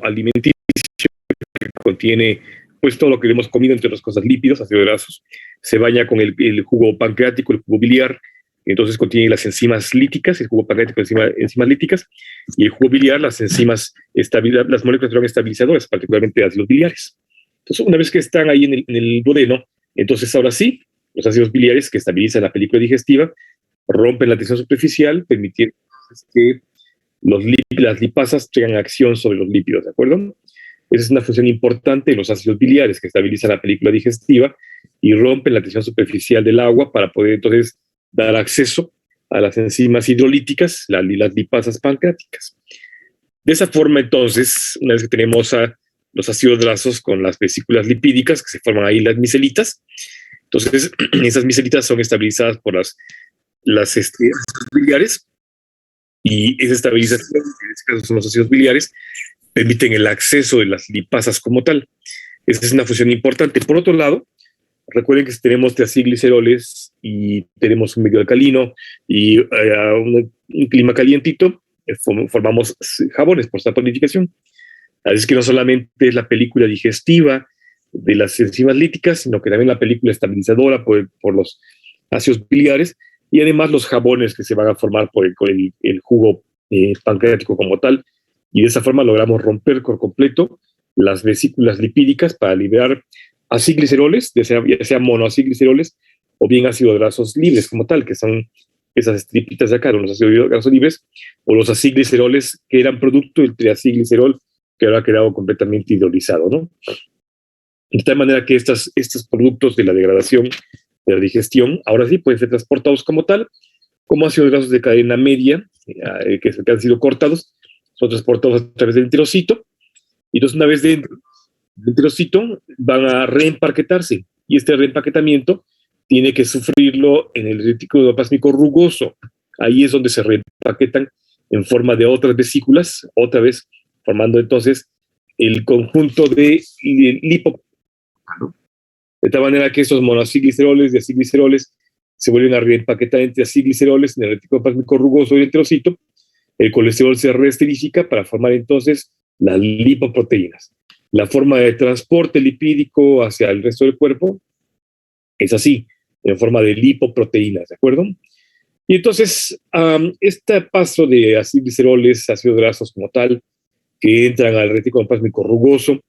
alimenticio que contiene pues todo lo que hemos comido, entre otras cosas lípidos, ácidos grasos, se baña con el jugo pancreático, el jugo biliar, entonces contiene las enzimas líticas, el jugo pancreático, enzimas líticas, y el jugo biliar, las enzimas, las moléculas estabilizadoras, particularmente ácidos biliares. Entonces, una vez que están ahí en el duodeno, entonces ahora sí, los ácidos biliares que estabilizan la película digestiva rompen la tensión superficial, permitiendo que las lipasas tengan acción sobre los lípidos, ¿de acuerdo? Esa es una función importante de los ácidos biliares que estabilizan la película digestiva y rompen la tensión superficial del agua para poder entonces dar acceso a las enzimas hidrolíticas, las lipasas pancreáticas. De esa forma, entonces, una vez que tenemos a los ácidos grasos con las vesículas lipídicas, que se forman ahí las micelitas, entonces esas micelitas son estabilizadas por las ácidos biliares, y esa estabilización, en este caso son los ácidos biliares, permiten el acceso de las lipasas como tal. Esa es una función importante. Por otro lado, recuerden que si tenemos triacilgliceroles y tenemos un medio alcalino y un clima calientito, formamos jabones por saponificación. Así es que no solamente es la película digestiva de las enzimas líticas, sino que también la película estabilizadora por los ácidos biliares, y además los jabones que se van a formar por el jugo pancreático como tal, y de esa forma logramos romper por completo las vesículas lipídicas para liberar acilgliceroles, ya sea monoacilgliceroles o bien ácidos grasos libres como tal, que son esas estripitas de acá, los ácidos grasos libres, o los acilgliceroles que eran producto del triacilglicerol, que ahora ha quedado completamente hidrolizado, ¿no? De tal manera que estos productos de la degradación, de la digestión, ahora sí pueden ser transportados como tal, como ácidos grasos de cadena media, que han sido cortados, son transportados a través del enterocito, y entonces una vez dentro del enterocito van a reempaquetarse, y este reempaquetamiento tiene que sufrirlo en el retículo endoplasmico rugoso. Ahí es donde se reempaquetan en forma de otras vesículas, otra vez formando entonces el conjunto de lipo, ¿no? De tal manera que esos monoacilgliceroles y acilgliceroles se vuelven a reempaquetar entre acilgliceroles en el retículo endoplasmico rugoso y el enterocito. El colesterol se reesterifica para formar entonces las lipoproteínas. La forma de transporte lipídico hacia el resto del cuerpo es así, en forma de lipoproteínas, ¿de acuerdo? Y entonces, este paso de acilgliceroles, ácidos grasos como tal, que entran al retículo endoplasmico rugoso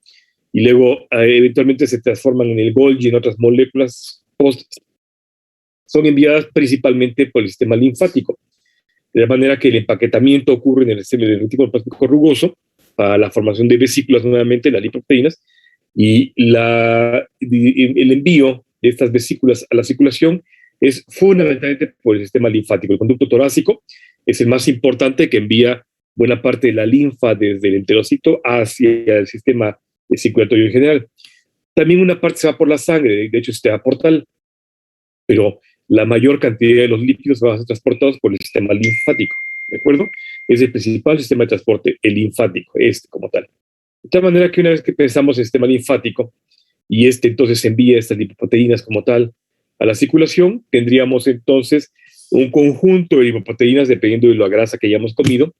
y luego eventualmente se transforman en el Golgi y en otras moléculas son enviadas principalmente por el sistema linfático, de manera que el empaquetamiento ocurre en el retículo endoplasmico rugoso para la formación de vesículas, nuevamente las lipoproteínas, y el envío de estas vesículas a la circulación es fundamentalmente por el sistema linfático. El conducto torácico es el más importante, que envía buena parte de la linfa desde el enterocito hacia el sistema circulatorio en general. También una parte se va por la sangre, de hecho el sistema portal, pero la mayor cantidad de los lípidos van a ser transportados por el sistema linfático, ¿de acuerdo? Es el principal sistema de transporte, el linfático, como tal. De tal manera que una vez que pensamos en el sistema linfático, y entonces envía estas lipoproteínas como tal a la circulación, tendríamos entonces un conjunto de lipoproteínas dependiendo de la grasa que hayamos comido.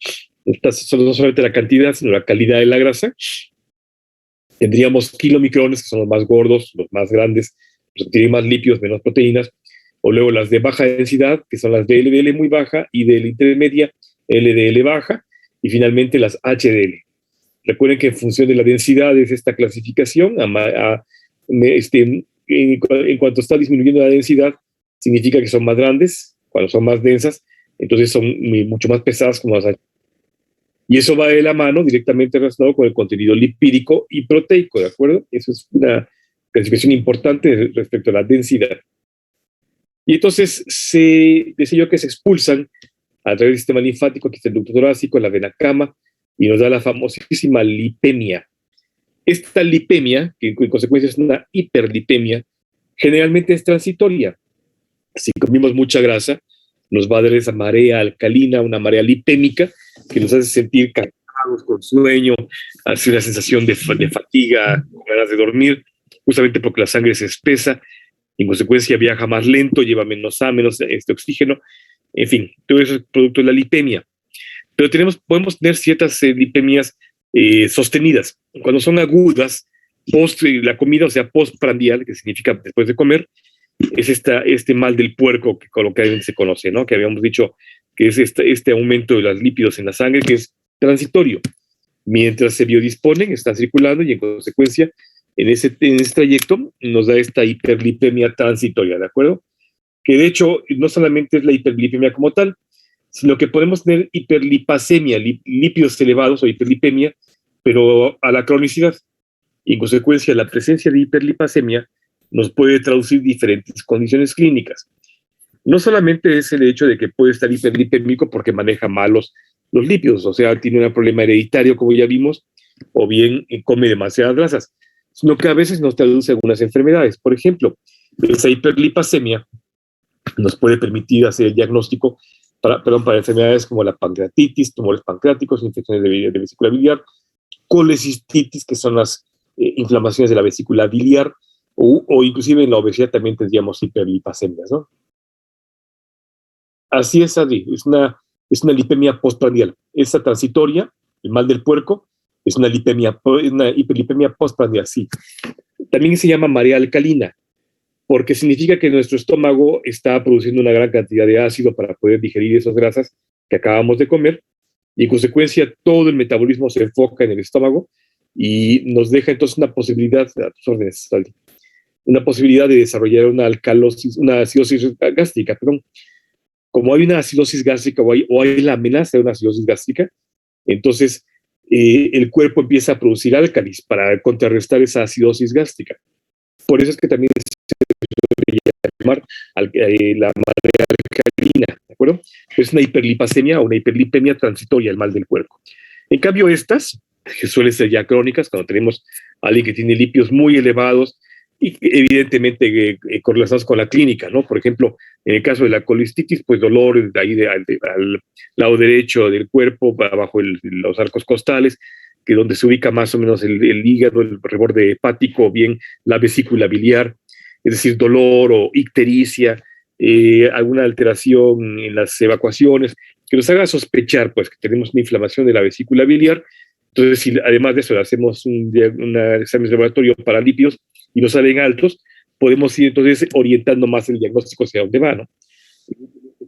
Estas no solamente la cantidad, sino la calidad de la grasa. Tendríamos kilomicrones, que son los más gordos, los más grandes, los que tienen más lípidos, menos proteínas, o luego las de baja densidad, que son las de LDL muy baja, y de la intermedia, LDL baja, y finalmente las HDL. Recuerden que en función de la densidad es esta clasificación, en cuanto está disminuyendo la densidad, significa que son más grandes. Cuando son más densas, entonces son mucho más pesadas como las HDL. Y eso va de la mano directamente relacionado con el contenido lipídico y proteico, ¿de acuerdo? Eso es una clasificación importante respecto a la densidad. Y entonces se dice que se expulsan a través del sistema linfático, aquí está el ducto torácico, la vena cama, y nos da la famosísima lipemia. Esta lipemia, que en consecuencia es una hiperlipemia, generalmente es transitoria. Si comimos mucha grasa, nos va a dar esa marea alcalina, una marea lipémica, que nos hace sentir cansados, con sueño, hace una sensación de fatiga, con ganas de dormir, justamente porque la sangre se espesa, en consecuencia viaja más lento, lleva menos oxígeno, en fin, todo eso es producto de la lipemia. Pero podemos tener ciertas lipemias sostenidas. Cuando son agudas, post la comida, o sea, postprandial, que significa después de comer, es este mal del puerco que coloquialmente se conoce, ¿no? Que habíamos dicho que es este aumento de los lípidos en la sangre, que es transitorio. Mientras se biodisponen, están circulando y en consecuencia, en ese trayecto nos da esta hiperlipemia transitoria, ¿de acuerdo? Que de hecho no solamente es la hiperlipemia como tal, sino que podemos tener hiperlipasemia, lípidos elevados o hiperlipemia, pero a la cronicidad. Y en consecuencia, la presencia de hiperlipasemia nos puede traducir diferentes condiciones clínicas. No solamente es el hecho de que puede estar hiperlipémico porque maneja mal los lípidos, o sea, tiene un problema hereditario, como ya vimos, o bien come demasiadas grasas, sino que a veces nos traduce algunas enfermedades. Por ejemplo, esa hiperlipasemia nos puede permitir hacer el diagnóstico para enfermedades como la pancreatitis, tumores pancreáticos, infecciones de vesícula biliar, colecistitis, que son las inflamaciones de la vesícula biliar, o inclusive en la obesidad también tendríamos hiperlipasemias, ¿no? Así es, Adri, es una lipemia postprandial. Esa transitoria, el mal del puerco, es una hiperlipemia postprandial, sí. También se llama marea alcalina, porque significa que nuestro estómago está produciendo una gran cantidad de ácido para poder digerir esas grasas que acabamos de comer, y en consecuencia todo el metabolismo se enfoca en el estómago y nos deja entonces una posibilidad, a tus órdenes, Adri, una posibilidad de desarrollar una acidosis gástrica, perdón. Como hay una acidosis gástrica o hay la amenaza de una acidosis gástrica, entonces el cuerpo empieza a producir álcalis para contrarrestar esa acidosis gástrica. Por eso es que también se suele llamar la marea alcalina, ¿de acuerdo? Es una hiperlipasemia o una hiperlipemia transitoria, el mal del puerco. En cambio, estas, que suelen ser ya crónicas, cuando tenemos a alguien que tiene lípidos muy elevados, y evidentemente correlacionados con la clínica, ¿no? Por ejemplo, en el caso de la colestitis, pues dolor de ahí al lado derecho del cuerpo, abajo los arcos costales, que donde se ubica más o menos el hígado, el reborde hepático, o bien la vesícula biliar, es decir, dolor o ictericia, alguna alteración en las evacuaciones, que nos haga sospechar pues, que tenemos una inflamación de la vesícula biliar. Entonces, si además de eso hacemos un examen de laboratorio para lípidos y nos salen altos, podemos ir entonces orientando más el diagnóstico hacia dónde va, ¿no?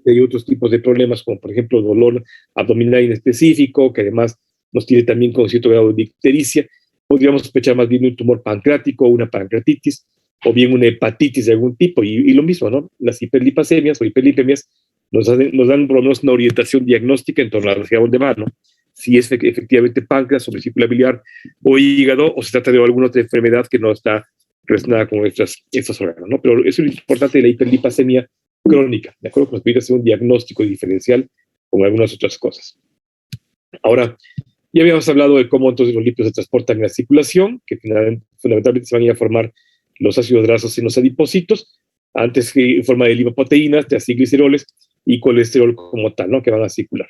Hay otros tipos de problemas, como por ejemplo dolor abdominal inespecífico, que además nos tiene también con cierto grado de ictericia. Podríamos sospechar más bien un tumor pancreático, una pancreatitis, o bien una hepatitis de algún tipo, y lo mismo, ¿no? Las hiperlipasemias o hiperlipemias nos dan por lo menos una orientación diagnóstica en torno a hacia dónde va, ¿no? Si es efectivamente páncreas o vesícula biliar o hígado, o se trata de alguna otra enfermedad que no está relacionada con estos órganos, ¿no? Pero eso es lo importante de la hiperlipasemia crónica, ¿de acuerdo? Que nos permite hacer un diagnóstico diferencial con algunas otras cosas. Ahora, ya habíamos hablado de cómo entonces los lípidos se transportan en la circulación, que fundamentalmente se van a ir a formar los ácidos grasos en los adipocitos, antes que en forma de lipoproteínas, de gliceroles y colesterol como tal, ¿no? Que van a circular.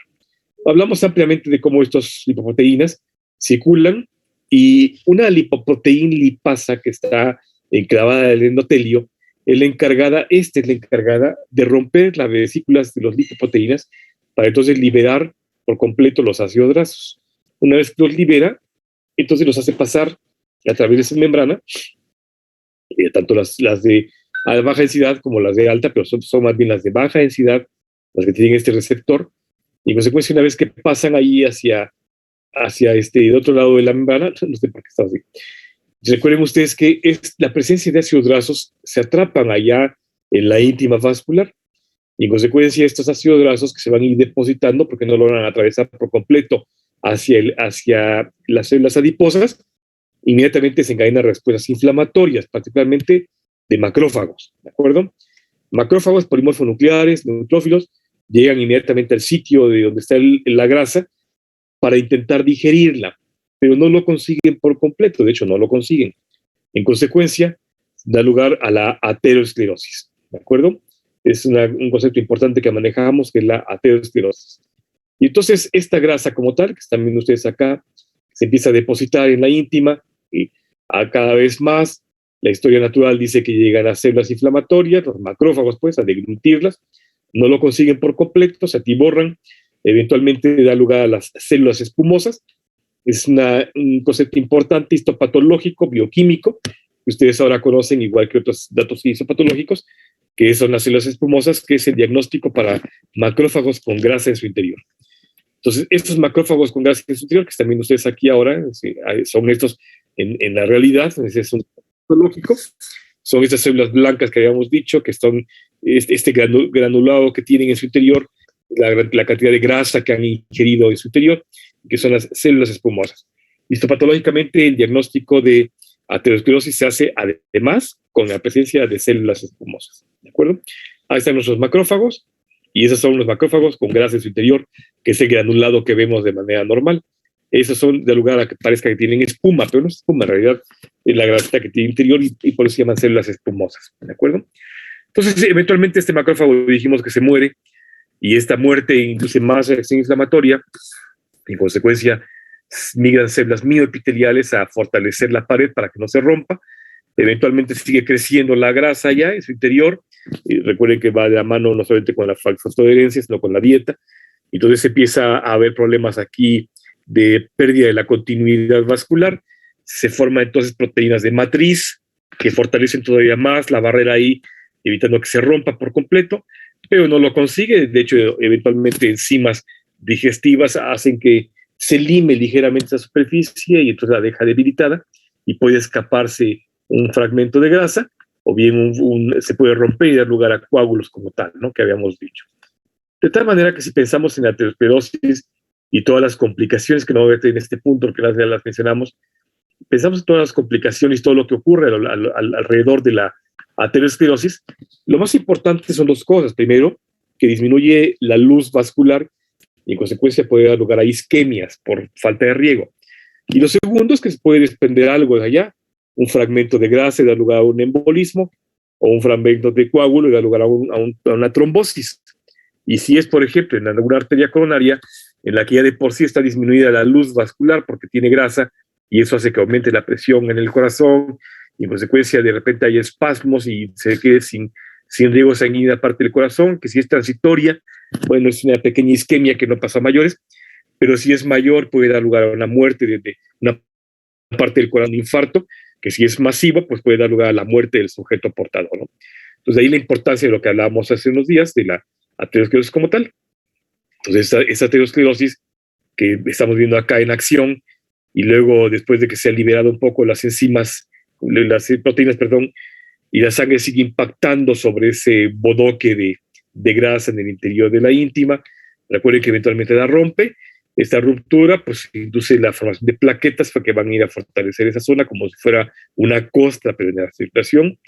Hablamos ampliamente de cómo estas lipoproteínas circulan, y una lipoproteína lipasa que está enclavada en el endotelio es la encargada de romper las vesículas de las lipoproteínas para entonces liberar por completo los ácidos grasos. Una vez que los libera, entonces los hace pasar a través de esa membrana, tanto las de baja densidad como las de alta, pero son más bien las de baja densidad las que tienen este receptor, y en consecuencia una vez que pasan ahí hacia el otro lado de la membrana, no sé por qué está así. Recuerden ustedes que la presencia de ácidos grasos se atrapan allá en la íntima vascular, y en consecuencia estos ácidos grasos que se van a ir depositando porque no logran atravesar por completo hacia las células adiposas, inmediatamente se encadenan respuestas inflamatorias, particularmente de macrófagos, ¿de acuerdo? Macrófagos polimorfonucleares, neutrófilos, llegan inmediatamente al sitio de donde está la grasa para intentar digerirla, pero no lo consiguen por completo, de hecho no lo consiguen. En consecuencia, da lugar a la aterosclerosis, ¿de acuerdo? Es un concepto importante que manejamos, que es la aterosclerosis. Y entonces esta grasa como tal, que están viendo ustedes acá, se empieza a depositar en la íntima, y a cada vez más, la historia natural dice que llegan a células inflamatorias, los macrófagos pues, a deglutirlas, no lo consiguen por completo, se atiborran, eventualmente da lugar a las células espumosas, Es un concepto importante, histopatológico, bioquímico, que ustedes ahora conocen, igual que otros datos histopatológicos, que son las células espumosas, que es el diagnóstico para macrófagos con grasa en su interior. Entonces, estos macrófagos con grasa en su interior, que están viendo ustedes aquí ahora, son estos en la realidad, son patológicos, son estas células blancas que habíamos dicho, que son este granulado que tienen en su interior, la cantidad de grasa que han ingerido en su interior, que son las células espumosas. Histopatológicamente, el diagnóstico de aterosclerosis se hace además con la presencia de células espumosas. ¿De acuerdo? Ahí están nuestros macrófagos, y esos son los macrófagos con grasa en su interior, que es el granulado que vemos de manera normal. Esos son de lugar a que parezca que tienen espuma, pero no es espuma, en realidad es la grasa que tiene interior y por eso se llaman células espumosas. ¿De acuerdo? Entonces, eventualmente este macrófago dijimos que se muere, y esta muerte induce más reacción inflamatoria. En consecuencia, migran células mioepiteliales a fortalecer la pared para que no se rompa. Eventualmente sigue creciendo la grasa ya en su interior. Recuerden que va de la mano no solamente con la fosfodierencia, sino con la dieta. Entonces se empieza a haber problemas aquí de pérdida de la continuidad vascular. Se forman entonces proteínas de matriz que fortalecen todavía más la barrera ahí, evitando que se rompa por completo, pero no lo consigue. De hecho, eventualmente enzimas digestivas hacen que se lime ligeramente esa superficie y entonces la deja debilitada y puede escaparse un fragmento de grasa, o bien se puede romper y dar lugar a coágulos como tal, ¿no? Que habíamos dicho. De tal manera que si pensamos en la aterosclerosis y todas las complicaciones, que no voy a meter en este punto porque las mencionamos, pensamos en todas las complicaciones, todo lo que ocurre alrededor de la aterosclerosis, lo más importante son dos cosas. Primero, que disminuye la luz vascular y en consecuencia puede dar lugar a isquemias por falta de riego. Y lo segundo es que se puede desprender algo de allá, un fragmento de grasa y dar lugar a un embolismo, o un fragmento de coágulo y dar lugar a una trombosis. Y si es, por ejemplo, en alguna arteria coronaria, en la que ya de por sí está disminuida la luz vascular porque tiene grasa, y eso hace que aumente la presión en el corazón, y en consecuencia de repente hay espasmos y se quede sin riego sanguíneo a parte del corazón, que si es transitoria, bueno, es una pequeña isquemia que no pasa a mayores, pero si es mayor puede dar lugar a una muerte de una parte del corazón, un infarto, que si es masivo, pues puede dar lugar a la muerte del sujeto portador, ¿no? Entonces, de ahí la importancia de lo que hablábamos hace unos días, de la aterosclerosis como tal. Entonces, esa aterosclerosis que estamos viendo acá en acción, y luego, después de que se han liberado un poco las enzimas, las proteínas, perdón, y la sangre sigue impactando sobre ese bodoque de grasa en el interior de la íntima. Recuerden que eventualmente la rompe. Esta ruptura pues induce la formación de plaquetas que van a ir a fortalecer esa zona como si fuera una costra, pero en la circulación.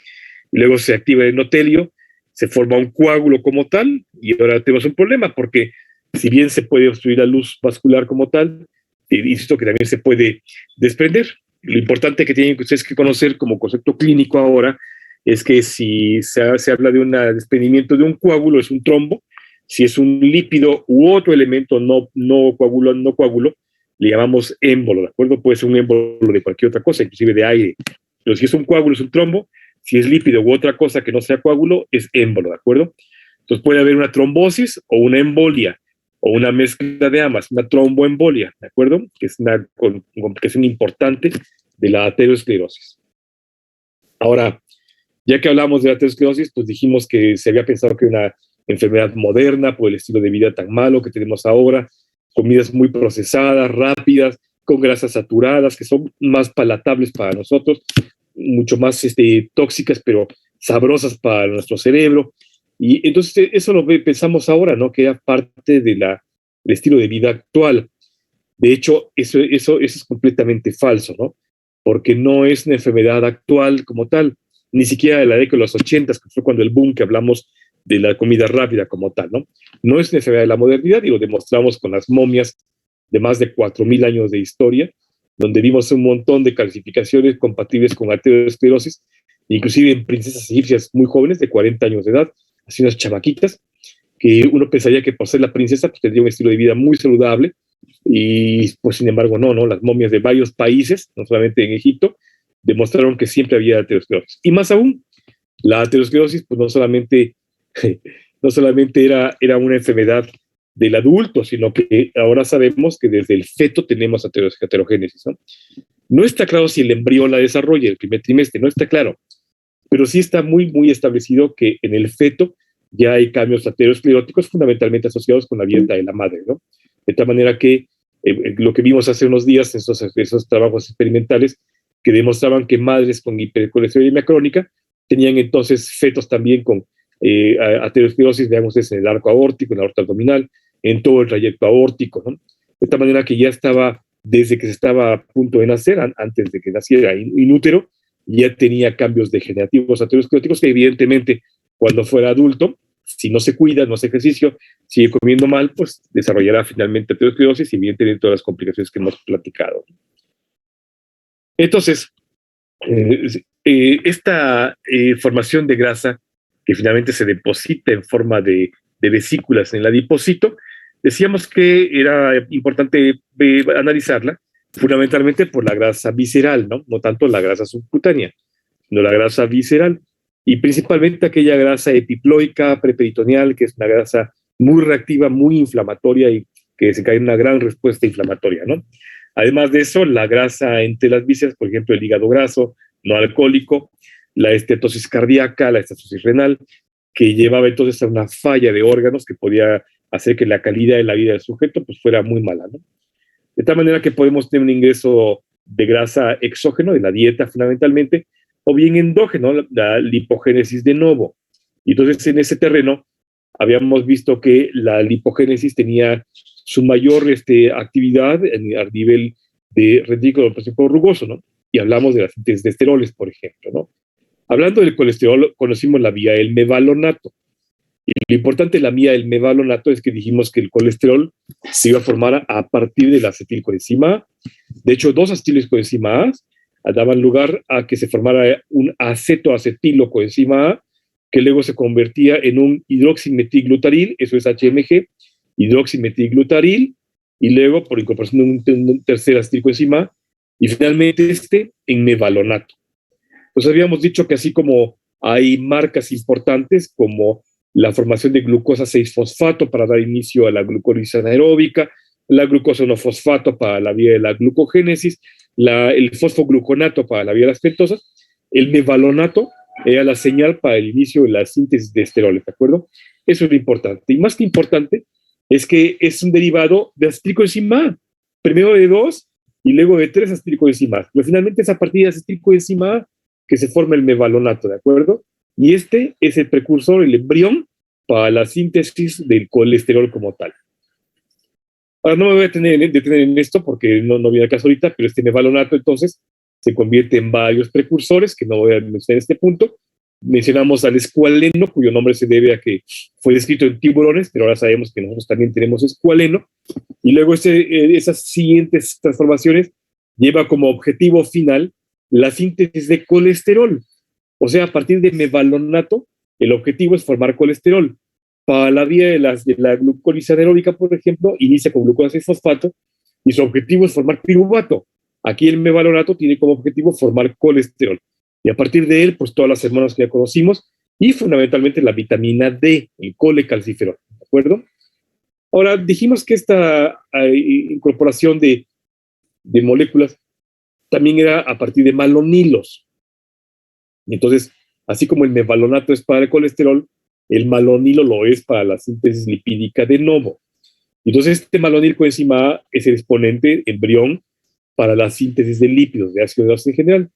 Y luego se activa el endotelio, se forma un coágulo como tal, y ahora tenemos un problema, porque si bien se puede obstruir la luz vascular como tal, insisto que también se puede desprender. Lo importante que tienen ustedes que conocer como concepto clínico ahora es que si se habla de un desprendimiento de un coágulo, es un trombo. Si es un lípido u otro elemento no coágulo, le llamamos émbolo, ¿de acuerdo? Puede ser un émbolo de cualquier otra cosa, inclusive de aire. Pero si es un coágulo, es un trombo. Si es lípido u otra cosa que no sea coágulo, es émbolo, ¿de acuerdo? Entonces puede haber una trombosis o una embolia, o una mezcla de ambas, una tromboembolia, ¿de acuerdo? Que es una complicación importante de la aterosclerosis. Ahora, ya que hablamos de la aterosclerosis, pues dijimos que se había pensado que una enfermedad moderna por el estilo de vida tan malo que tenemos ahora, comidas muy procesadas, rápidas, con grasas saturadas, que son más palatables para nosotros, mucho más tóxicas, pero sabrosas para nuestro cerebro. Y entonces eso lo pensamos ahora, ¿no? Que era parte del estilo de vida actual. De hecho, eso es completamente falso, ¿no? Porque no es una enfermedad actual como tal, ni siquiera de la década de los 80, que fue cuando el boom que hablamos de la comida rápida como tal, ¿no? No es una enfermedad de la modernidad, y lo demostramos con las momias de más de 4.000 años de historia, donde vimos un montón de calcificaciones compatibles con aterosclerosis, inclusive en princesas egipcias muy jóvenes, de 40 años de edad, así unas chamaquitas, que uno pensaría que por ser la princesa pues tendría un estilo de vida muy saludable, y pues sin embargo no, las momias de varios países, no solamente en Egipto, demostraron que siempre había aterosclerosis. Y más aún, la aterosclerosis pues no solamente era una enfermedad del adulto, sino que ahora sabemos que desde el feto tenemos aterogénesis, ¿no? No está claro si el embrión la desarrolla el primer trimestre, no está claro, pero sí está muy, muy establecido que en el feto ya hay cambios ateroscleróticos fundamentalmente asociados con la dieta de la madre, ¿no? De tal manera que lo que vimos hace unos días en esos trabajos experimentales que demostraban que madres con hipercolesterolemia crónica tenían entonces fetos también con aterosclerosis, digamos, en el arco aórtico, en la aorta abdominal, en todo el trayecto aórtico, ¿no? De tal manera que ya estaba, desde que se estaba a punto de nacer, antes de que naciera in útero, ya tenía cambios degenerativos ateroscleróticos que evidentemente cuando fuera adulto, si no se cuida, no hace ejercicio, sigue comiendo mal, pues desarrollará finalmente aterosclerosis y evidentemente todas las complicaciones que hemos platicado. Entonces, esta formación de grasa que finalmente se deposita en forma de vesículas en el adipocito, decíamos que era importante analizarla fundamentalmente por la grasa visceral, ¿no? No tanto la grasa subcutánea, sino la grasa visceral y principalmente aquella grasa epiploica preperitoneal, que es una grasa muy reactiva, muy inflamatoria y que se cae en una gran respuesta inflamatoria, ¿no? Además de eso, la grasa entre las vísceras, por ejemplo, el hígado graso, no alcohólico, la estetosis cardíaca, la estetosis renal, que llevaba entonces a una falla de órganos que podía hacer que la calidad de la vida del sujeto pues, fuera muy mala, ¿no? De tal manera que podemos tener un ingreso de grasa exógeno, de la dieta fundamentalmente, o bien endógeno, la lipogénesis de novo. Y entonces en ese terreno habíamos visto que la lipogénesis tenía su mayor actividad a nivel de retículo prostático rugoso, ¿no? Y hablamos de la síntesis de esteroles, por ejemplo, ¿no? Hablando del colesterol, conocimos la vía del mevalonato. Y lo importante de la vía del mevalonato es que dijimos que el colesterol se iba a formar a partir de la acetilcoenzima A. De hecho, dos acetilcoenzima A daban lugar a que se formara un acetoacetilocoenzima A, que luego se convertía en un hidroximetilglutaril, eso es HMG, hidroximetilglutaril, y luego por incorporación de un tercer acetilcoenzima A, y finalmente en mevalonato. Pues habíamos dicho que así como hay marcas importantes como la formación de glucosa 6-fosfato para dar inicio a la glucólisis anaeróbica, la glucosa 1-fosfato para la vía de la glucogénesis, el fosfogluconato para la vía de las pentosas, el mevalonato era la señal para el inicio de la síntesis de esteroles, ¿de acuerdo? Eso es lo importante. Y más que importante es que es un derivado de acetilcoenzima A, primero de 2 y luego de 3 acetilcoenzima A. Pero finalmente es a partir de acetilcoenzima A que se forma el mevalonato, ¿de acuerdo? Y este es el precursor, el embrión, para la síntesis del colesterol como tal. Ahora no me voy a detener en esto porque no viene al caso ahorita, pero este mevalonato entonces se convierte en varios precursores, que no voy a mencionar en este punto. Mencionamos al escualeno, cuyo nombre se debe a que fue descrito en tiburones, pero ahora sabemos que nosotros también tenemos escualeno. Y luego esas siguientes transformaciones lleva como objetivo final la síntesis de colesterol. O sea, a partir de mevalonato, el objetivo es formar colesterol. Para la vía de la glucólisis anaeróbica, por ejemplo, inicia con glucosa 6-fosfato y su objetivo es formar piruvato. Aquí el mevalonato tiene como objetivo formar colesterol. Y a partir de él, pues todas las hormonas que ya conocimos y fundamentalmente la vitamina D, el colecalciferol, ¿de acuerdo? Ahora, dijimos que esta incorporación de moléculas también era a partir de malonilos. Y entonces, así como el mevalonato es para el colesterol, el malonilo lo es para la síntesis lipídica de novo. Entonces, este malonilcoenzima A es el exponente embrión para la síntesis de lípidos, de ácido graso en general.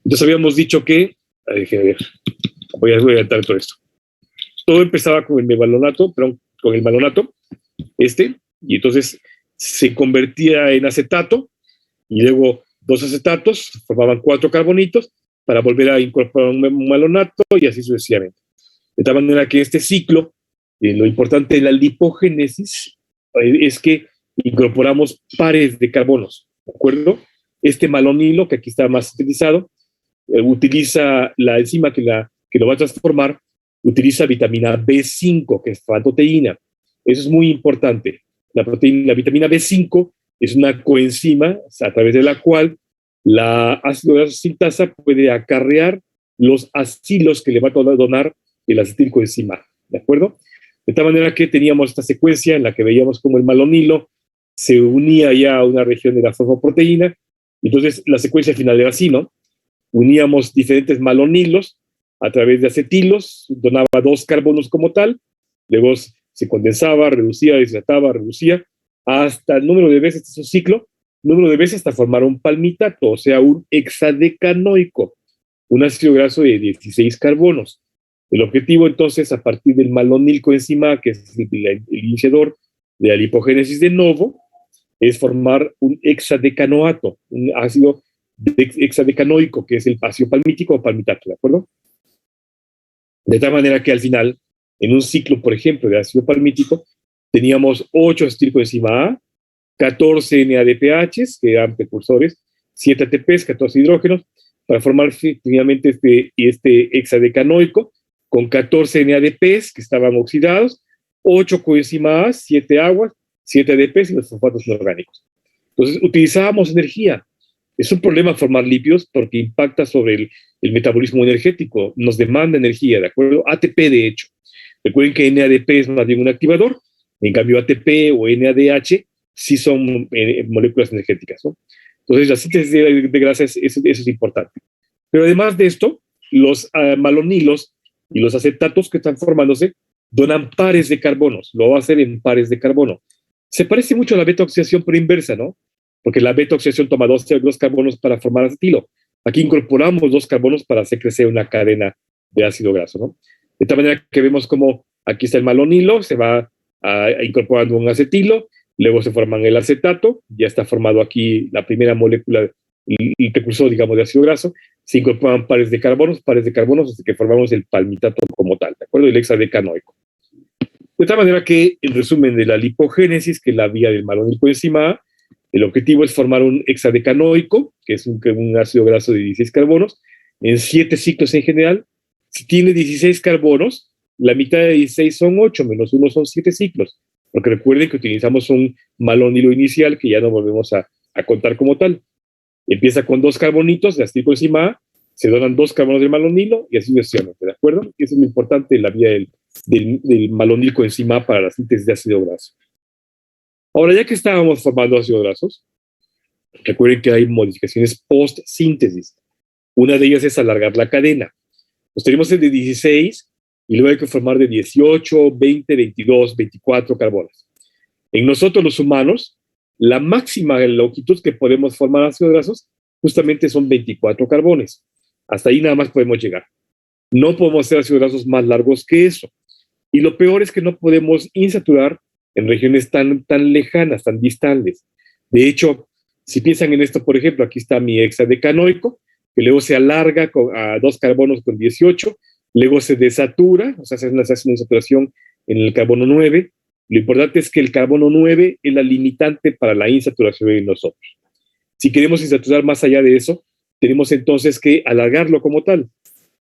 Entonces, habíamos dicho que, voy a adelantar todo esto. Todo empezaba con el mevalonato, perdón, con el malonato, y entonces se convertía en acetato, y luego 2 acetatos formaban 4 carbonitos para volver a incorporar un malonato y así sucesivamente. De tal manera que este ciclo, lo importante de la lipogénesis es que incorporamos pares de carbonos, ¿de acuerdo? Este malonilo, que aquí está más sintetizado, utiliza la enzima que lo va a transformar, utiliza vitamina B5, que es fatoteína. Eso es muy importante. La vitamina B5 es una coenzima a través de la cual la ácido graso sintasa puede acarrear los acilos que le va a donar el acetilcoenzima, ¿de acuerdo? De tal manera que teníamos esta secuencia en la que veíamos como el malonilo se unía ya a una región de la fosfoproteína. Entonces, la secuencia final era así, ¿no? Uníamos diferentes malonilos a través de acetilos, donaba 2 carbonos como tal, luego se condensaba, reducía, deshidrataba, reducía, hasta el número de veces, este es un ciclo, número de veces hasta formar un palmitato, o sea, un hexadecanoico, un ácido graso de 16 carbonos. El objetivo entonces, a partir del malonilcoenzima, que es el iniciador de la lipogénesis de novo, es formar un hexadecanoato, un ácido hexadecanoico, que es el ácido palmítico o palmitato, ¿de acuerdo? De tal manera que al final, en un ciclo, por ejemplo, de ácido palmítico, teníamos 8 acetilcoenzima A, 14 NADPHs, que eran precursores, 7 ATPs, 14 hidrógenos, para formar finalmente este hexadecanoico, con 14 NADPs que estaban oxidados, 8 coenzima A, 7 aguas, 7 ADPs y los fosfatos inorgánicos. Entonces, utilizábamos energía. Es un problema formar lípidos porque impacta sobre el metabolismo energético, nos demanda energía, ¿de acuerdo? ATP, de hecho. Recuerden que NADP es más bien un activador, en cambio ATP o NADH sí son moléculas energéticas, ¿no? Entonces, la síntesis de grasa, eso es importante. Pero además de esto, los malonilos y los acetatos que están formándose donan pares de carbonos, lo va a hacer en pares de carbono. Se parece mucho a la beta-oxidación pero inversa, ¿no? Porque la beta-oxidación toma dos carbonos para formar acetilo. Aquí incorporamos 2 carbonos para hacer crecer una cadena de ácido graso, ¿no? De tal manera que vemos como aquí está el malonilo, se va incorporando un acetilo, luego se forman el acetato, ya está formado aquí la primera molécula, el precursor, digamos, de ácido graso, se incorporan pares de carbonos, hasta que formamos el palmitato como tal, ¿de acuerdo? El hexadecanoico. De tal manera que, en resumen de la lipogénesis, que es la vía del malonilcoenzima A, el objetivo es formar un hexadecanoico, que es un ácido graso de 16 carbonos, en 7 ciclos en general. Si tiene 16 carbonos, la mitad de 16 son 8, menos 1 son 7 ciclos, porque recuerden que utilizamos un malonilo inicial que ya no volvemos a contar como tal. Empieza con 2 carbonitos de acetilcoenzima A, se donan 2 carbonos del malonilo y así sucesivamente, ¿de acuerdo? Eso es lo importante en la vía del malonilcoenzima A para la síntesis de ácido graso. Ahora, ya que estábamos formando ácidos grasos, recuerden que hay modificaciones post-síntesis. Una de ellas es alargar la cadena. Pues tenemos el de 16 y luego hay que formar de 18, 20, 22, 24 carbonos. En nosotros los humanos, la máxima longitud que podemos formar ácidos grasos justamente son 24 carbones. Hasta ahí nada más podemos llegar. No podemos hacer ácidos grasos más largos que eso. Y lo peor es que no podemos insaturar en regiones tan lejanas, tan distales. De hecho, si piensan en esto, por ejemplo, aquí está mi hexadecanoico, que luego se alarga a 2 carbonos con 18, luego se desatura, o sea, se hace una insaturación en el carbono 9. Lo importante es que el carbono 9 es la limitante para la insaturación en nosotros. Si queremos insaturar más allá de eso, tenemos entonces que alargarlo como tal.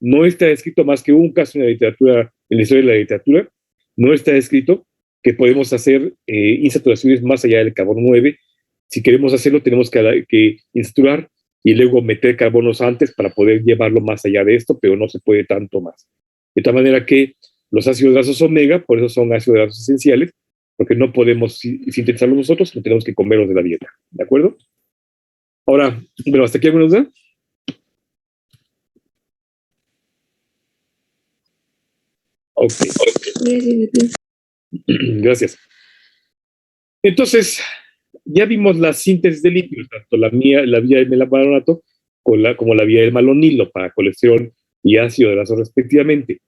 No está escrito más que un caso en la literatura, en la historia de la literatura, no está escrito que podemos hacer insaturaciones más allá del carbono 9. Si queremos hacerlo, tenemos que insaturar y luego meter carbonos antes para poder llevarlo más allá de esto, pero no se puede tanto más. De tal manera que los ácidos grasos omega, por eso son ácidos grasos esenciales, porque no podemos sintetizarlos nosotros, no tenemos que comerlos de la dieta. ¿De acuerdo? Ahora, bueno, ¿hasta aquí alguna duda? Ok. Gracias. Entonces, ya vimos la síntesis de lípidos, tanto la vía del melaborato como la vía del malonilo para colesterol y ácido graso respectivamente.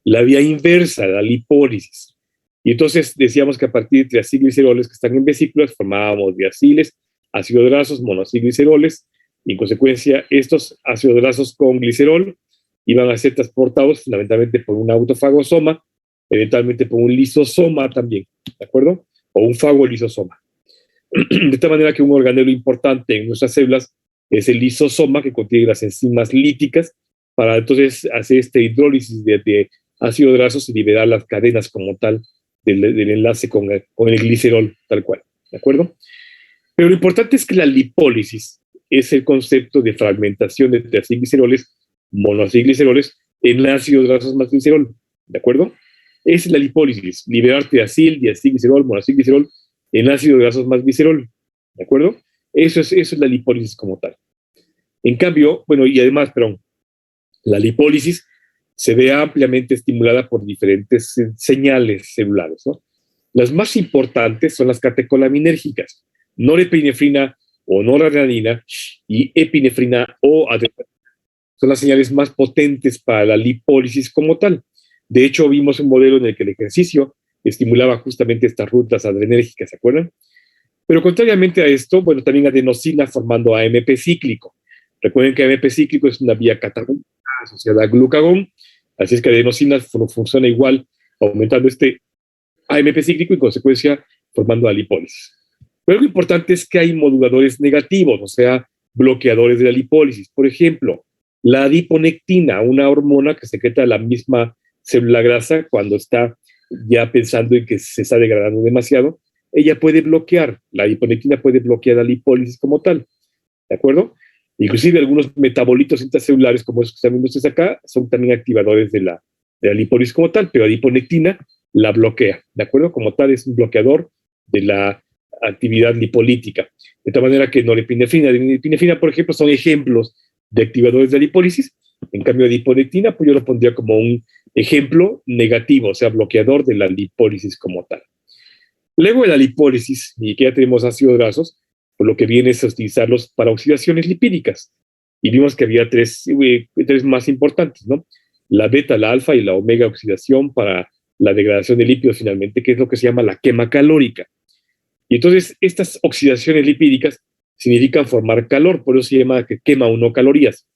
La vía inversa, la lipólisis. Y entonces decíamos que a partir de triacilgliceroles que están en vesículas formábamos diaciles, ácidos grasos, monoacilgliceroles, y en consecuencia estos ácidos grasos con glicerol iban a ser transportados fundamentalmente por un autofagosoma, eventualmente por un lisosoma también, ¿de acuerdo? O un fagolisosoma. De tal manera que un organelo importante en nuestras células es el lisosoma, que contiene las enzimas líticas, para entonces hacer esta hidrólisis de ácidos grasos y liberar las cadenas como tal del enlace con el glicerol, tal cual, ¿de acuerdo? Pero lo importante es que la lipólisis es el concepto de fragmentación de triacilgliceroles, monoacilgliceroles en ácidos grasos más glicerol, ¿de acuerdo? Esa es la lipólisis, liberar tiacil, diacilglicerol, monacilglicerol en ácidos grasos más glicerol, ¿de acuerdo? Eso es la lipólisis como tal. En cambio, bueno, y además, perdón, la lipólisis se ve ampliamente estimulada por diferentes señales celulares, ¿no? Las más importantes son las catecolaminérgicas, norepinefrina o noradrenalina y epinefrina o adrenalina. Son las señales más potentes para la lipólisis como tal. De hecho, vimos un modelo en el que el ejercicio estimulaba justamente estas rutas adrenérgicas, ¿se acuerdan? Pero contrariamente a esto, bueno, también adenosina formando AMP cíclico. Recuerden que AMP cíclico es una vía catagónica asociada a glucagón, así es que adenosina funciona igual, aumentando este AMP cíclico y en consecuencia formando la lipólisis. Pero lo importante es que hay moduladores negativos, o sea, bloqueadores de la lipólisis. Por ejemplo, la adiponectina, una hormona que secreta la misma célula grasa cuando está ya pensando en que se está degradando demasiado, ella puede bloquear, la adiponectina puede bloquear la lipólisis como tal, ¿de acuerdo? Inclusive algunos metabolitos intracelulares, como esos que están viendo ustedes acá, son también activadores de la lipólisis como tal, pero la adiponectina la bloquea, ¿de acuerdo? Como tal es un bloqueador de la actividad lipolítica. De tal manera que norepinefrina y epinefrina, por ejemplo, son ejemplos de activadores de la lipólisis. En cambio, adiponectina, pues yo lo pondría como un ejemplo negativo, o sea, bloqueador de la lipólisis como tal. Luego de la lipólisis, y que ya tenemos ácidos grasos, por lo que viene es utilizarlos para oxidaciones lipídicas. Y vimos que había tres más importantes, ¿no? La beta, la alfa y la omega oxidación para la degradación de lípidos finalmente, que es lo que se llama la quema calórica. Y entonces estas oxidaciones lipídicas significan formar calor, por eso se llama que quema uno calorías.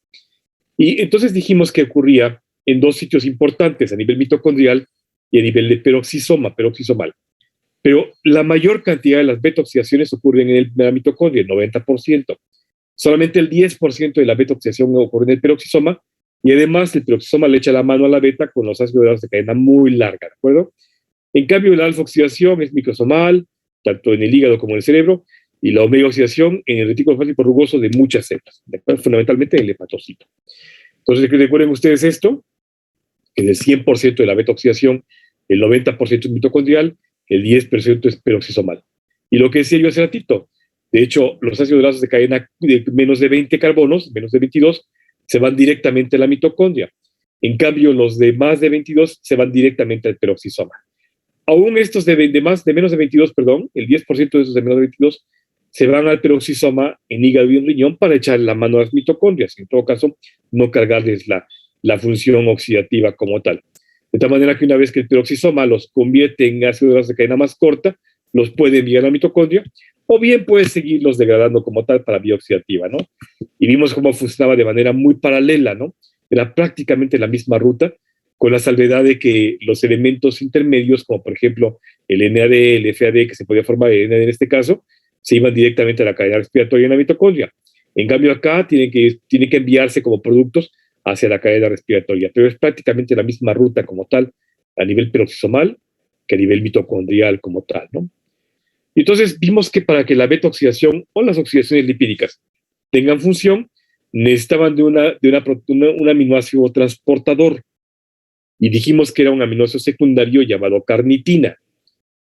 Y entonces dijimos que ocurría en dos sitios importantes, a nivel mitocondrial y a nivel de peroxisomal. Pero la mayor cantidad de las beta-oxidaciones ocurren en la mitocondria, el 90%. Solamente el 10% de la beta-oxidación ocurre en el peroxisoma, y además el peroxisoma le echa la mano a la beta con los ácidos grasos de cadena muy larga, ¿de acuerdo? En cambio, la alfa-oxidación es microsomal, tanto en el hígado como en el cerebro, y la omega-oxidación en el retículo linfático rugoso de muchas células, ¿de acuerdo? Fundamentalmente en el hepatocito. Entonces, recuerden ustedes esto, que del 100% de la beta-oxidación, el 90% es mitocondrial, el 10% es peroxisomal. Y lo que decía yo hace ratito, de hecho, los ácidos grasos de cadena de menos de 20 carbonos, menos de 22, se van directamente a la mitocondria. En cambio, los de más de 22 se van directamente al peroxisoma. Aún estos de menos de 22, perdón, el 10% de esos de menos de 22, se van al peroxisoma en hígado y en riñón para echar la mano a las mitocondrias. En todo caso, no cargarles la función oxidativa como tal. De tal manera que una vez que el peroxisoma los convierte en ácidos grasos de cadena más corta, los puede enviar a la mitocondria, o bien puede seguirlos degradando como tal para vía oxidativa, ¿no? Y vimos cómo funcionaba de manera muy paralela, ¿no? Era prácticamente la misma ruta, con la salvedad de que los elementos intermedios, como por ejemplo el NAD, el FAD, que se podía formar el NAD en este caso, se iban directamente a la cadena respiratoria en la mitocondria. En cambio acá tienen que enviarse como productos hacia la cadena respiratoria, pero es prácticamente la misma ruta como tal a nivel peroxisomal que a nivel mitocondrial como tal, ¿no? Y entonces vimos que para que la beta-oxidación o las oxidaciones lipídicas tengan función, necesitaban de un aminoácido transportador, y dijimos que era un aminoácido secundario llamado carnitina.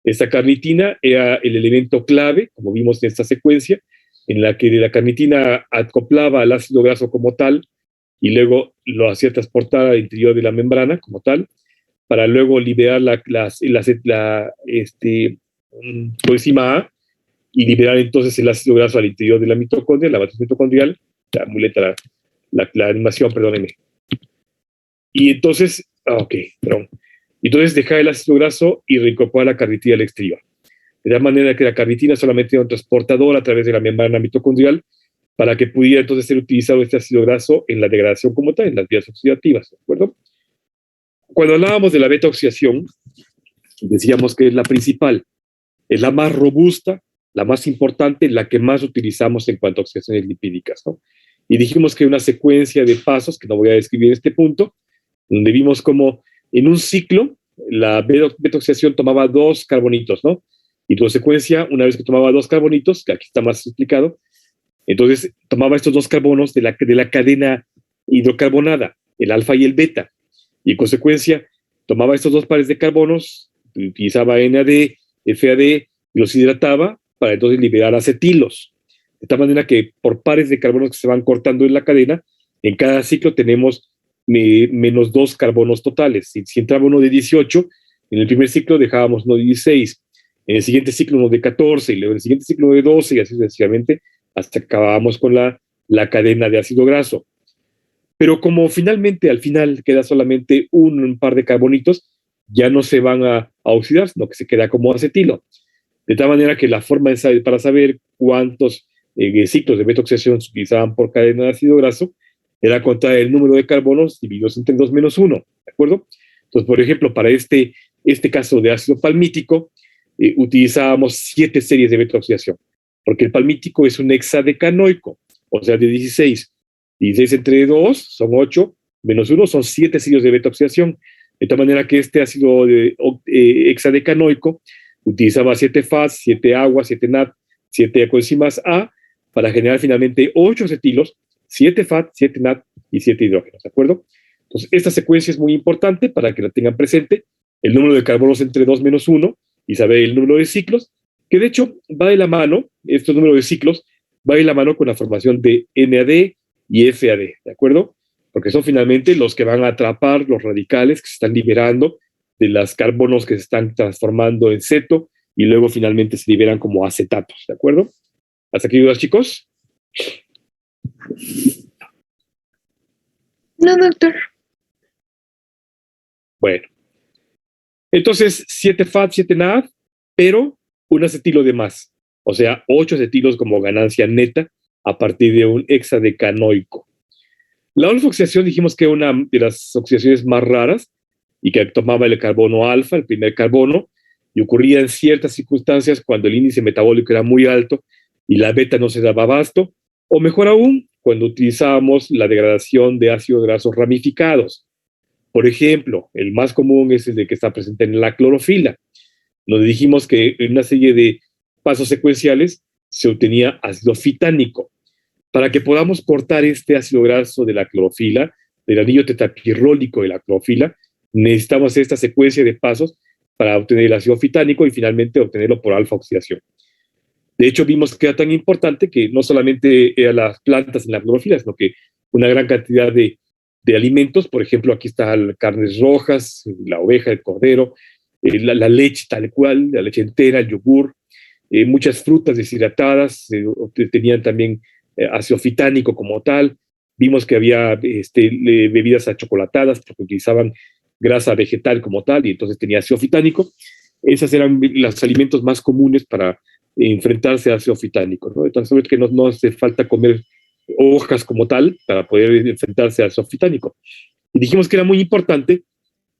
Esta carnitina era el elemento clave, como vimos en esta secuencia, en la que la carnitina acoplaba al ácido graso como tal, y luego lo hacía transportar al interior de la membrana como tal, para luego liberar la coenzima A y liberar entonces el ácido graso al interior de la mitocondria, la matriz mitocondrial, la muleta, la animación, perdónenme. Y entonces, perdón. Entonces dejar el ácido graso y reincorporar la carnitina al exterior. De tal manera que la carnitina solamente era un transportador a través de la membrana mitocondrial para que pudiera entonces ser utilizado este ácido graso en la degradación como tal, en las vías oxidativas, ¿de acuerdo? Cuando hablábamos de la beta-oxidación, decíamos que es la principal, es la más robusta, la más importante, la que más utilizamos en cuanto a oxidaciones lipídicas, ¿no? Y dijimos que una secuencia de pasos, que no voy a describir en este punto, donde vimos como en un ciclo la beta-oxidación tomaba 2 carbonitos, ¿no? Y tu secuencia, una vez que tomaba 2 carbonitos, que aquí está más explicado, entonces tomaba estos 2 carbonos de la cadena hidrocarbonada, el alfa y el beta, y en consecuencia tomaba estos dos pares de carbonos, utilizaba NAD, FAD, y los hidrataba para entonces liberar acetilos. De tal manera que por pares de carbonos que se van cortando en la cadena, en cada ciclo tenemos menos 2 carbonos totales. Si entraba uno de 18, en el primer ciclo dejábamos uno de 16, en el siguiente ciclo uno de 14, y luego en el siguiente ciclo uno de 12, y así sucesivamente, hasta que acabábamos con la cadena de ácido graso. Pero como finalmente al final queda solamente un par de carbonitos, ya no se van a oxidar, sino que se queda como acetilo. De tal manera que la forma para saber cuántos ciclos de beta-oxidación se utilizaban por cadena de ácido graso era contar el número de carbonos divididos entre 2 menos 1, ¿de acuerdo? Entonces, por ejemplo, para este caso de ácido palmítico, utilizábamos 7 series de beta-oxidación, porque el palmítico es un hexadecanoico, o sea, de 16. 16 entre 2 son 8, menos 1 son 7 ciclos de beta-oxidación, de tal manera que este ácido hexadecanoico utilizaba 7 FAS, 7 agua, 7 NAD, 7 coenzimas A, para generar finalmente 8 acetilos, 7 FAT, 7 NAD y 7 hidrógenos, ¿de acuerdo? Entonces, esta secuencia es muy importante para que la tengan presente, el número de carbonos entre 2 menos 1, y saber el número de ciclos, que de hecho va de la mano, estos números de ciclos, va de la mano con la formación de NAD y FAD, ¿de acuerdo? Porque son finalmente los que van a atrapar los radicales que se están liberando de los carbonos que se están transformando en ceto y luego finalmente se liberan como acetatos, ¿de acuerdo? ¿Hasta aquí dudas, chicos? No, doctor. Bueno, entonces 7 FAT, 7 NAD, pero un acetilo de más, o sea, 8 acetilos como ganancia neta a partir de un hexadecanoico. La alfa-oxidación dijimos que era una de las oxidaciones más raras y que tomaba el carbono alfa, el primer carbono, y ocurría en ciertas circunstancias cuando el índice metabólico era muy alto y la beta no se daba abasto, o mejor aún, cuando utilizábamos la degradación de ácidos grasos ramificados. Por ejemplo, el más común es el que está presente en la clorofila, donde dijimos que en una serie de pasos secuenciales se obtenía ácido fitánico. Para que podamos cortar este ácido graso de la clorofila, del anillo tetapirrólico de la clorofila, necesitamos esta secuencia de pasos para obtener el ácido fitánico y finalmente obtenerlo por alfa-oxidación. De hecho, vimos que era tan importante que no solamente eran las plantas en la clorofila, sino que una gran cantidad de alimentos, por ejemplo, aquí están carnes rojas, la oveja, el cordero, la leche tal cual, la leche entera, el yogur, muchas frutas deshidratadas, tenían también ácido fitánico como tal. Vimos que había bebidas achocolatadas porque utilizaban grasa vegetal como tal y entonces tenía ácido fitánico. Esos eran los alimentos más comunes para enfrentarse a ácido fitánico, ¿no? Entonces, que no hace falta comer hojas como tal para poder enfrentarse al ácido fitánico. Y dijimos que era muy importante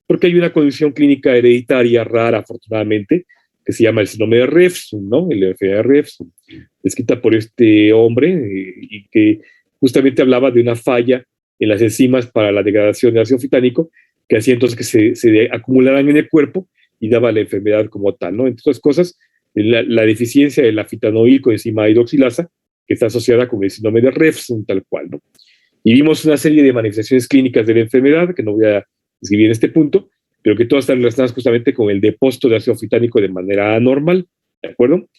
porque hay una condición clínica hereditaria rara, afortunadamente, que se llama el síndrome de Refsum, ¿no? El enfermedad de Refsum, escrita por este hombre y que justamente hablaba de una falla en las enzimas para la degradación de ácido fitánico, que hacía entonces que se acumularan en el cuerpo y daba la enfermedad como tal, ¿no? Entre otras cosas, la deficiencia de la fitanoil coenzima hidroxilasa, que está asociada con el síndrome de Refsum, tal cual, ¿no? Y vimos una serie de manifestaciones clínicas de la enfermedad, que no voy a describir en este punto, pero que todas están relacionadas justamente con el depósito de ácido fitánico de manera anormal, ¿de acuerdo?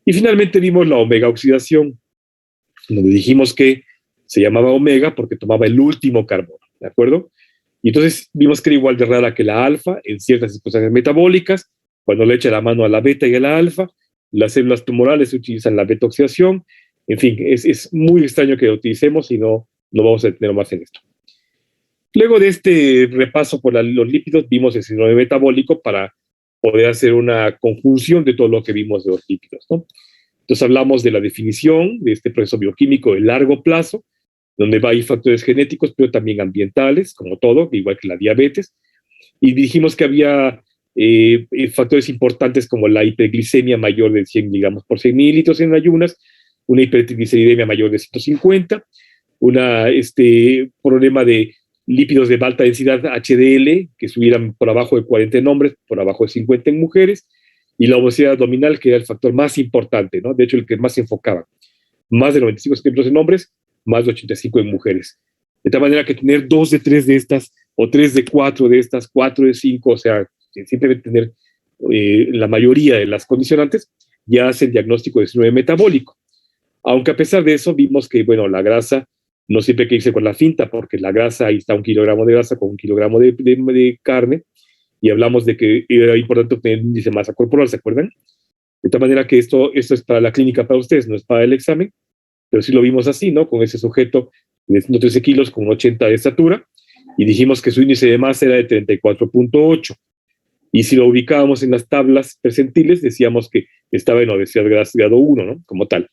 Y finalmente vimos la omega-oxidación, donde dijimos que se llamaba omega porque tomaba el último carbono, ¿de acuerdo? Y entonces vimos que era igual de rara que la alfa en ciertas circunstancias metabólicas, cuando le echa la mano a la beta y a la alfa, las células tumorales utilizan la beta-oxidación, en fin, es muy extraño que lo utilicemos y no vamos a detener más en esto. Luego de este repaso por los lípidos, vimos el síndrome metabólico para poder hacer una conjunción de todo lo que vimos de los lípidos, ¿no? Entonces hablamos de la definición de este proceso bioquímico de largo plazo, donde va a ir factores genéticos, pero también ambientales, como todo, igual que la diabetes. Y dijimos que había factores importantes como la hiperglicemia mayor de 100 miligramos por 100 mililitros en ayunas, una hipertrigliceridemia mayor de 150, un problema de lípidos de alta densidad HDL, que subieran por abajo de 40 en hombres, por abajo de 50 en mujeres, y la obesidad abdominal, que era el factor más importante, ¿no? De hecho, el que más se enfocaba. Más de 95 centímetros en hombres, más de 85 en mujeres. De tal manera que tener 2 de 3 de estas o 3 de 4 de estas, 4 de 5, o sea, simplemente tener la mayoría de las condicionantes, ya hace el diagnóstico de síndrome metabólico. Aunque a pesar de eso vimos que, bueno, la grasa no siempre hay que irse con la finta, porque la grasa, ahí está 1 kilogramo de grasa con 1 kilogramo de carne, y hablamos de que era importante obtener un índice de masa corporal, ¿se acuerdan? De tal manera que esto es para la clínica para ustedes, no es para el examen, pero sí lo vimos así, ¿no? Con ese sujeto de 113 kilos con 80 de estatura, y dijimos que su índice de masa era de 34.8. Y si lo ubicábamos en las tablas percentiles, decíamos que estaba en obesidad grado 1, ¿no? Como tal.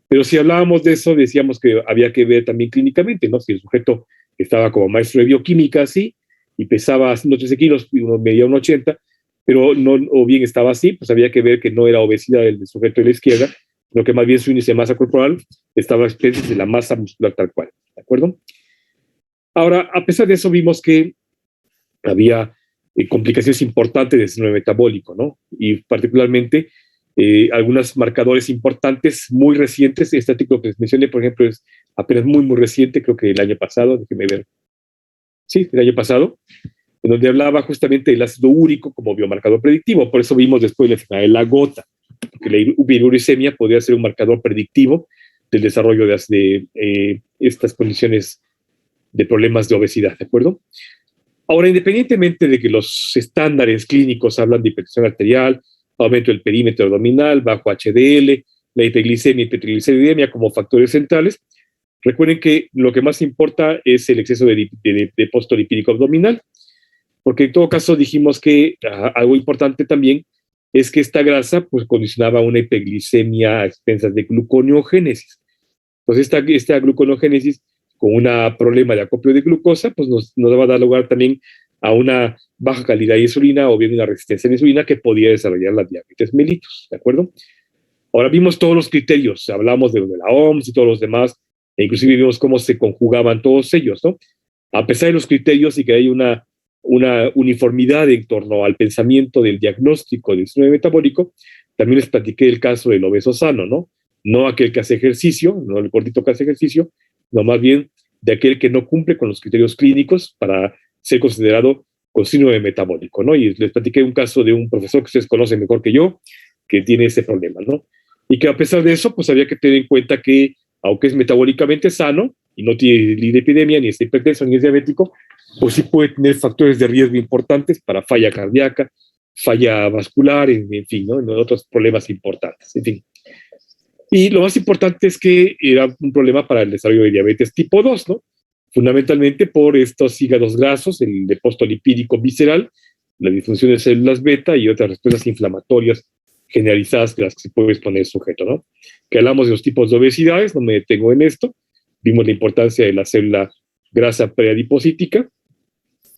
Pero si hablábamos de eso, decíamos que había que ver también clínicamente, ¿no? Si el sujeto estaba como maestro de bioquímica así, y pesaba 113 kilos, y uno medía 1,80, pero no, o bien estaba así, pues había que ver que no era obesidad del sujeto de la izquierda, sino que más bien su índice de masa corporal estaba expreso de la masa muscular tal cual, ¿de acuerdo? Ahora, a pesar de eso, vimos que había complicaciones importantes del síndrome metabólico, ¿no? Y particularmente algunos marcadores importantes muy recientes. Este artículo que les mencioné, por ejemplo, es apenas muy reciente, creo que el año pasado, déjenme ver. Sí, el año pasado, en donde hablaba justamente del ácido úrico como biomarcador predictivo. Por eso vimos después la enfermedad de la gota, que la hiperuricemia podría ser un marcador predictivo del desarrollo de estas condiciones de problemas de obesidad, ¿de acuerdo? Ahora, independientemente de que los estándares clínicos hablan de hipertensión arterial, aumento del perímetro abdominal, bajo HDL, la hiperglicemia y hipertrigliceridemia como factores centrales, recuerden que lo que más importa es el exceso de depósito lipídico abdominal, porque en todo caso dijimos que algo importante también es que esta grasa pues condicionaba una hiperglicemia a expensas de gluconeogénesis. Entonces esta gluconeogénesis con un problema de acopio de glucosa, pues nos va a dar lugar también a una baja calidad de insulina o bien una resistencia a la insulina que podría desarrollar la diabetes mellitus, ¿de acuerdo? Ahora vimos todos los criterios, hablamos de la OMS y todos los demás, e inclusive vimos cómo se conjugaban todos ellos, ¿no? A pesar de los criterios y que hay una uniformidad en torno al pensamiento del diagnóstico del síndrome metabólico, también les platiqué el caso del obeso sano, ¿no? No aquel que hace ejercicio, no el gordito que hace ejercicio, no más bien de aquel que no cumple con los criterios clínicos para ser considerado con síndrome metabólico, ¿no? Y les platiqué un caso de un profesor que ustedes conocen mejor que yo, que tiene ese problema, ¿no? Y que a pesar de eso, pues había que tener en cuenta que, aunque es metabólicamente sano, y no tiene lipidemia, ni es hipertenso, ni es diabético, pues sí puede tener factores de riesgo importantes para falla cardíaca, falla vascular, en fin, ¿no? En otros problemas importantes, en fin. Y lo más importante es que era un problema para el desarrollo de diabetes tipo 2, ¿no? Fundamentalmente por estos hígados grasos, el depósito lipídico visceral, la disfunción de células beta y otras respuestas inflamatorias generalizadas de las que se puede exponer el sujeto, ¿no? Que hablamos de los tipos de obesidades, no me detengo en esto, vimos la importancia de la célula grasa preadipocítica,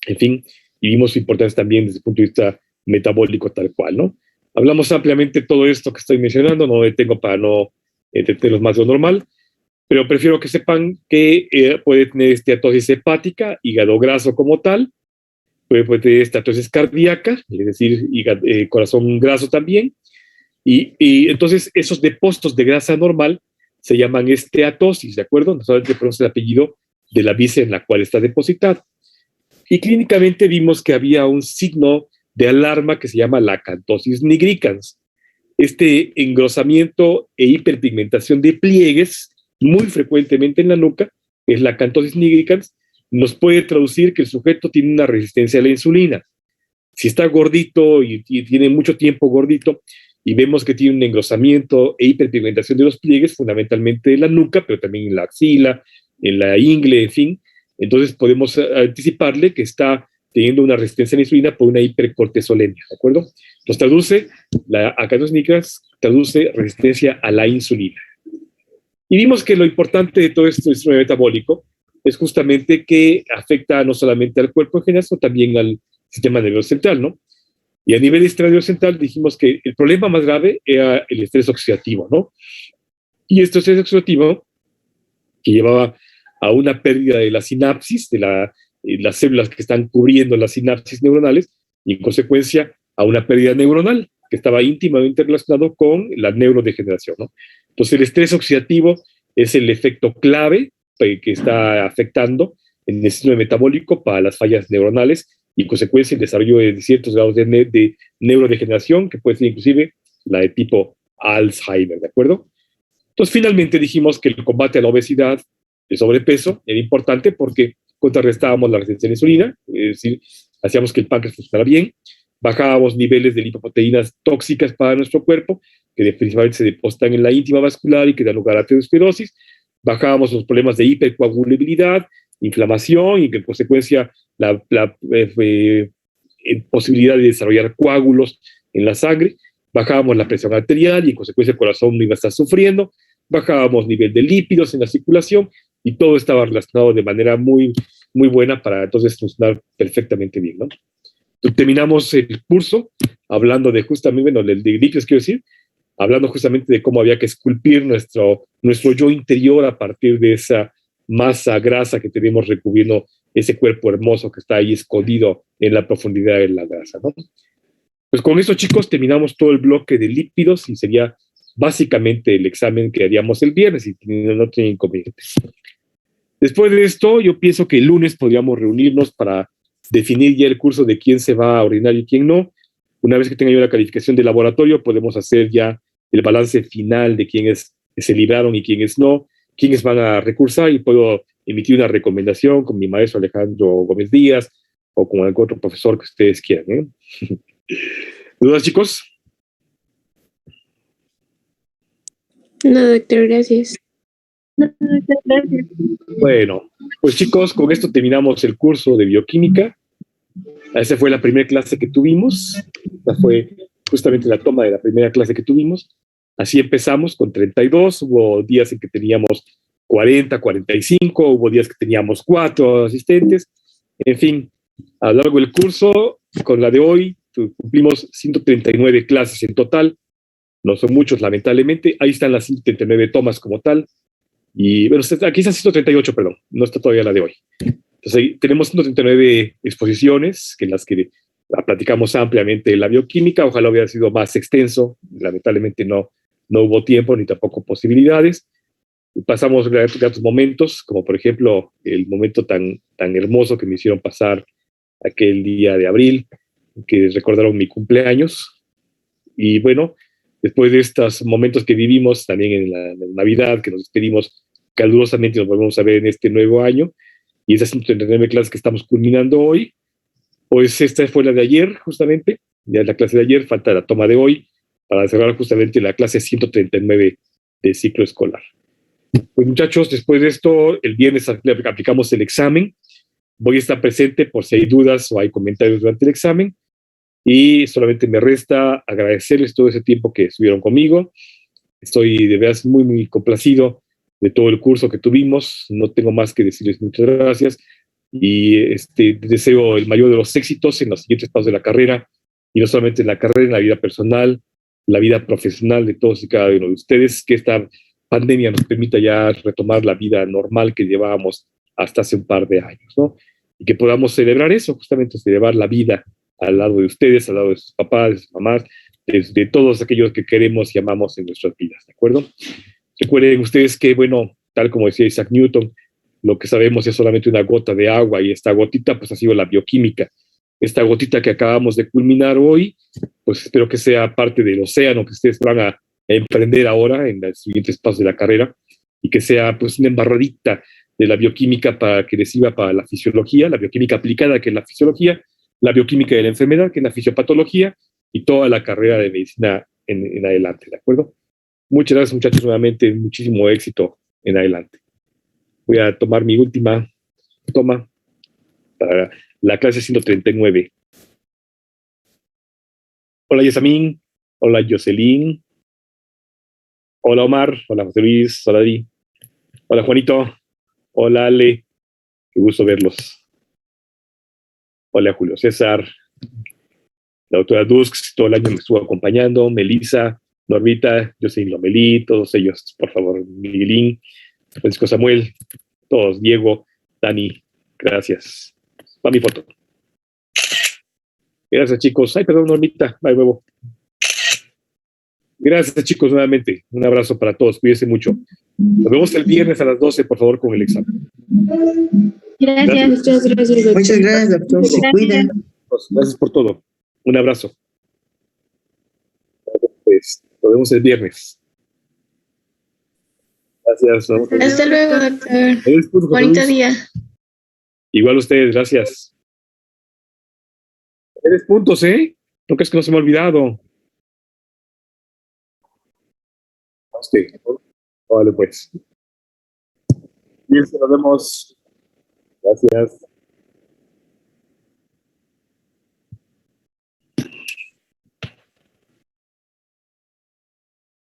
en fin, y vimos su importancia también desde el punto de vista metabólico tal cual, ¿no? Hablamos ampliamente de todo esto que estoy mencionando, no me detengo para no entretenerlos más de lo normal, pero prefiero que sepan que puede tener esteatosis hepática, hígado graso como tal, puede tener esteatosis cardíaca, es decir, corazón graso también, y entonces esos depósitos de grasa normal se llaman esteatosis, ¿de acuerdo? No solamente ponemos el apellido de la víscera en la cual está depositado. Y clínicamente vimos que había un signo de alarma que se llama la acantosis nigricans. Este engrosamiento e hiperpigmentación de pliegues, muy frecuentemente en la nuca, es la acantosis nigricans, nos puede traducir que el sujeto tiene una resistencia a la insulina. Si está gordito y tiene mucho tiempo gordito y vemos que tiene un engrosamiento e hiperpigmentación de los pliegues, fundamentalmente en la nuca, pero también en la axila, en la ingle, en fin, entonces podemos anticiparle que está teniendo una resistencia a la insulina por una hipercortisolemia, ¿de acuerdo? Entonces traduce, la acantosis nigricans traduce resistencia a la insulina. Y vimos que lo importante de todo esto del síndrome metabólico es justamente que afecta no solamente al cuerpo en general, sino también al sistema nervioso central, ¿no? Y a nivel del sistema nervioso central dijimos que el problema más grave era el estrés oxidativo, ¿no? Y este estrés oxidativo que llevaba a una pérdida de la sinapsis, de las células que están cubriendo las sinapsis neuronales, y en consecuencia a una pérdida neuronal que estaba íntimamente relacionado con la neurodegeneración, ¿no? Entonces el estrés oxidativo es el efecto clave que está afectando en el síndrome metabólico para las fallas neuronales y, en consecuencia, el desarrollo de ciertos grados de neurodegeneración, que puede ser inclusive la de tipo Alzheimer, ¿de acuerdo? Entonces, finalmente dijimos que el combate a la obesidad, el sobrepeso, era importante porque contrarrestábamos la resistencia a la insulina, es decir, hacíamos que el páncreas funcionara bien, bajábamos niveles de lipoproteínas tóxicas para nuestro cuerpo, que principalmente se depositan en la íntima vascular y que dan lugar a aterosclerosis, bajábamos los problemas de hipercoagulabilidad, inflamación y que en consecuencia la posibilidad de desarrollar coágulos en la sangre, bajábamos la presión arterial y en consecuencia el corazón no iba a estar sufriendo, bajábamos nivel de lípidos en la circulación y todo estaba relacionado de manera muy, muy buena para entonces funcionar perfectamente bien, ¿no? Entonces, terminamos el curso hablando de justamente, bueno, de lípidos quiero decir, hablando justamente de cómo había que esculpir nuestro yo interior a partir de esa masa grasa que tenemos recubriendo ese cuerpo hermoso que está ahí escondido en la profundidad de la grasa, ¿no? Pues con eso, chicos, terminamos todo el bloque de lípidos y sería básicamente el examen que haríamos el viernes y no tiene inconvenientes. Después de esto, yo pienso que el lunes podríamos reunirnos para definir ya el curso de quién se va a orinar y quién no. Una vez que tenga yo la calificación de laboratorio, podemos hacer ya el balance final de quiénes se libraron y quiénes no, quiénes van a recursar y puedo emitir una recomendación con mi maestro Alejandro Gómez Díaz o con algún otro profesor que ustedes quieran, ¿eh? ¿Dudas, chicos? No, doctor, gracias. No, gracias. Bueno, pues chicos, con esto terminamos el curso de bioquímica. Esa fue la primera clase que tuvimos. Esa fue justamente la toma de la primera clase que tuvimos. Así empezamos con 32. Hubo días en que teníamos 40, 45. Hubo días que teníamos 4 asistentes. En fin, a lo largo del curso, con la de hoy, cumplimos 139 clases en total. No son muchos, lamentablemente. Ahí están las 139 tomas como tal. Y bueno, aquí está 138, perdón. No está todavía la de hoy. Entonces, ahí tenemos 139 exposiciones en las que platicamos ampliamente de la bioquímica. Ojalá hubiera sido más extenso. Lamentablemente no hubo tiempo ni tampoco posibilidades. Pasamos gratos momentos, como por ejemplo el momento tan hermoso que me hicieron pasar aquel día de abril, que recordaron mi cumpleaños. Y bueno, después de estos momentos que vivimos también en la Navidad, que nos despedimos calurosamente, nos volvemos a ver en este nuevo año, y esas 139 clases que estamos culminando hoy, pues esta fue la de ayer, justamente, ya la clase de ayer, falta la toma de hoy, para cerrar justamente la clase 139 del ciclo escolar. Pues muchachos, después de esto, el viernes aplicamos el examen. Voy a estar presente por si hay dudas o hay comentarios durante el examen. Y solamente me resta agradecerles todo ese tiempo que estuvieron conmigo. Estoy de verdad muy, muy complacido de todo el curso que tuvimos. No tengo más que decirles muchas gracias. Y deseo el mayor de los éxitos en los siguientes pasos de la carrera. Y no solamente en la carrera, en la vida personal, la vida profesional de todos y cada uno de ustedes. Que esta pandemia nos permita ya retomar la vida normal que llevábamos hasta hace un par de años, ¿no? Y que podamos celebrar eso, justamente celebrar la vida al lado de ustedes, al lado de sus papás, de sus mamás, de todos aquellos que queremos y amamos en nuestras vidas, ¿de acuerdo? Recuerden ustedes que, bueno, tal como decía Isaac Newton, lo que sabemos es solamente una gota de agua y esta gotita pues ha sido la bioquímica. Esta gotita que acabamos de culminar hoy, pues espero que sea parte del océano que ustedes van a emprender ahora en los siguientes pasos de la carrera y que sea pues una embarradita de la bioquímica para que les sirva para la fisiología, la bioquímica aplicada que es la fisiología, la bioquímica de la enfermedad, que es la fisiopatología, y toda la carrera de medicina en adelante, ¿de acuerdo? Muchas gracias, muchachos, nuevamente, muchísimo éxito en adelante. Voy a tomar mi última toma para la clase 139. Hola, Yesamín. Hola, Jocelyn. Hola, Omar. Hola, José Luis. Hola, Adri. Hola, Juanito. Hola, Ale. Qué gusto verlos. Hola, Julio César. La doctora Dusks, todo el año me estuvo acompañando. Melissa, Normita, Jocelyn Lomelí, todos ellos, por favor. Miguelín, Francisco Samuel, todos. Diego, Dani, gracias. Va mi foto. Gracias, chicos. Ay, perdón, Normita. Bye, huevo. Gracias, chicos, nuevamente. Un abrazo para todos. Cuídense mucho. Nos vemos el viernes a las 12, por favor, con el examen. Gracias. Muchas gracias, doctor. Muchas gracias, doctor. Se cuida. Gracias por todo. Un abrazo. Pues, nos vemos el viernes. Gracias. Nos vemos. Hasta luego, doctor. Adiós, José Bonito Luis. día. Igual ustedes, gracias. 3 puntos, ¿eh? No crees que no se me ha olvidado. Sí. Vale, pues. Bien, nos vemos. Gracias.